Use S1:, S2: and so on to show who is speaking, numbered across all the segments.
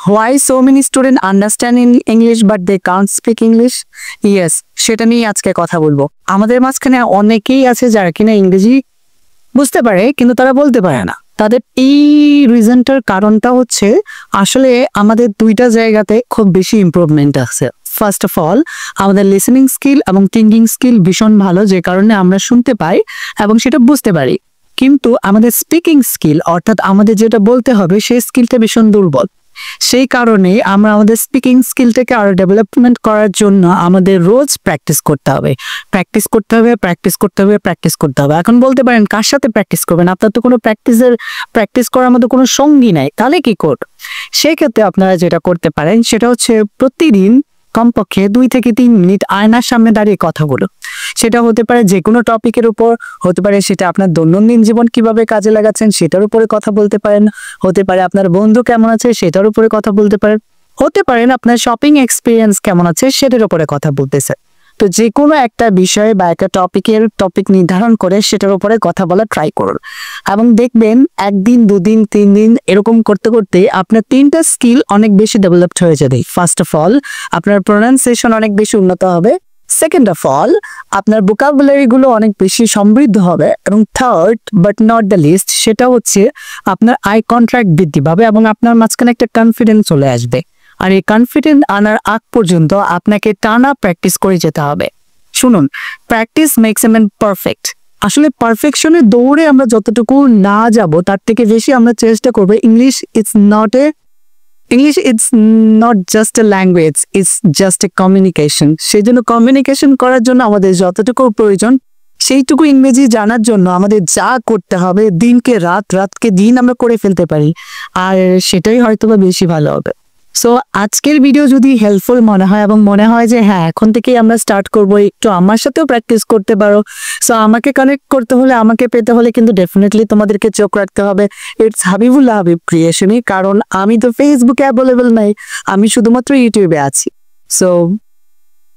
S1: Why so many students understand in English but they can't speak English? Yes, সেটা নিয়ে আজকে কথা বলবো। আমাদের মাঝখানে অনেকেই আছে যারা কিনা ইংরেজি বুঝতে পারে কিন্তু তারা বলতে পারে না। তাদের এই রিজনটার কারণটা হচ্ছে আসলে আমাদের দুইটা জায়গাতে খুব বেশি ইমপ্রুভমেন্ট আছে। ফার্স্ট অফ অল, আমাদের লিসেনিং স্কিল এবং থিঙ্কিং স্কিল ভীষণ ভালো, যে কারণে আমরা শুনতে পাই এবং সেটা বুঝতে পারি। কিন্তু আমাদের স্পিকিং স্কিল, অর্থাৎ আমাদের যেটা বলতে হবে সেই স্কিলটা ভীষণ দুর্বল। সেই কারণে আমরা আমাদের স্পিকিং স্কিলটাকে আরো ডেভেলপমেন্ট করার জন্য আমাদের রোজ প্র্যাকটিস করতে হবে। এখন বলতে পারেন কার সাথে প্র্যাকটিস করবেন? আপনার তো কোনো প্র্যাকটিস করার মতো কোনো সঙ্গী নাই, তাহলে কি করবেন? সেই ক্ষেত্রে আপনারা যেটা করতে পারেন সেটা হচ্ছে প্রতিদিন কমপক্ষে 2 থেকে 3 মিনিট আয়নার সামনে দাঁড়িয়ে কথা বলো। সেটা হতে পারে যে কোনো টপিকের উপর, হতে পারে সেটা আপনার দৈনন্দিন জীবন কিভাবে কাজে লাগাচ্ছেন সেটার উপরে কথা বলতে পারেন, হতে পারে আপনার বন্ধু কেমন আছে সেটার উপরে কথা বলতে পারেন, হতে পারেন আপনার শপিং এক্সপিরিয়েন্স কেমন আছে সেটার উপরে কথা বলতেছে। তো যে কোনো একটা বিষয়ে বা একটা টপিক নির্ধারণ করে সেটার উপরে কথা বলা ট্রাই করুন এবং দেখবেন 1 দিন 2 দিন 3 দিন এরকম করতে করতে আপনার 3টা স্কিল অনেক বেশি ডেভেলপড হয়ে যাবে। ফার্স্ট অফ অল, আপনার প্রোনাউন্সিয়েশন অনেক বেশি উন্নত হবে। সেকেন্ড অফ অল, আপনার ভোকাবুলারি গুলো অনেক বেশি সমৃদ্ধ হবে। এবং third but not the least, সেটা হচ্ছে আপনার আই কন্ট্রাক্ট বৃদ্ধি পাবে এবং আপনার মাঝখানে একটা কনফিডেন্স চলে আসবে। আর এই কনফিডেন্স আনার আগ পর্যন্ত আপনাকে টানা প্র্যাকটিস করে যেতে হবে। শুনুন, practice makes a man perfect. আসলে পারফেকশনের দৌড়ে আমরা যতটুকু না যাব তার থেকে বেশি আমরা চেষ্টা করবো। English it's not just a language, it's just a communication. সেই জন্য কমিউনিকেশন করার জন্য আমাদের যতটুকু প্রয়োজন সেইটুকু ইংরেজি জানার জন্য আমাদের যা করতে হবে, দিনকে রাত, রাতকে দিন আমরা করে ফেলতে পারি, আর সেটাই হয়তোবা বেশি ভালো হবে। সো আজকের ভিডিও যদি হেল্পফুল মনে হয় এবং মনে হয় যে হ্যাঁ এখন থেকেই আমরা স্টার্ট করবো, একটু আমার সাথেও প্র্যাকটিস করতে পারো। সো আমাকে কানেক্ট করতে হলে, আমাকে পেতে হলে কিন্তু ডেফিনেটলি তোমাদেরকে চোখ রাখতে হবে ইটস হাবিবুল্লাহ হাবিব ক্রিয়েশনে, কারণ আমি তো ফেসবুকে অ্যাভেলেবল নাই, আমি শুধুমাত্র ইউটিউবে আছি। সো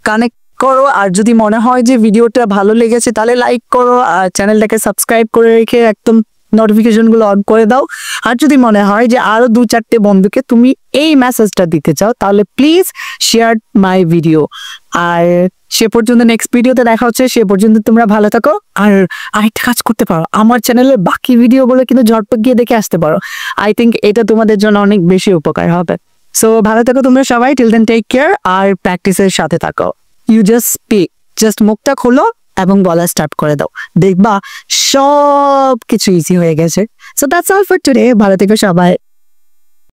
S1: কানেক্ট করো, আর যদি মনে হয় যে ভিডিওটা ভালো লেগেছে তাহলে লাইক করো, আর চ্যানেলটাকে সাবস্ক্রাইব করে রেখে একদম নোটিফিকেশন গুলো অন করে দাও। আর যদি মনে হয় যে আরো 2-4টে বন্ধুকে তুমি এই মেসেজটা দিতে চাও তাহলে প্লিজ শেয়ার মাই ভিডিও। আর সে পর্যন্ত নেক্সট ভিডিওতে দেখা হচ্ছে, সে পর্যন্ত তোমরা ভালো থাকো। আর আরেকটা কাজ করতে পারো, আমার চ্যানেলের বাকি ভিডিওগুলো কিন্তু ঝটপট গিয়ে দেখে আসতে পারো। আই থিঙ্ক এটা তোমাদের জন্য অনেক বেশি উপকার হবে। সো ভালো থাকো তোমরা সবাই, টিল দেন টেক কেয়ার, আর প্র্যাকটিসের সাথে থাকো। ইউ জাস্ট স্পিক, জাস্ট মুখটা খোলো এবং বলা স্টার্ট করে দাও, দেখবা সব কিছু ইজি হয়ে গেছে। So that's all for today. ভালো থেকো সবাই।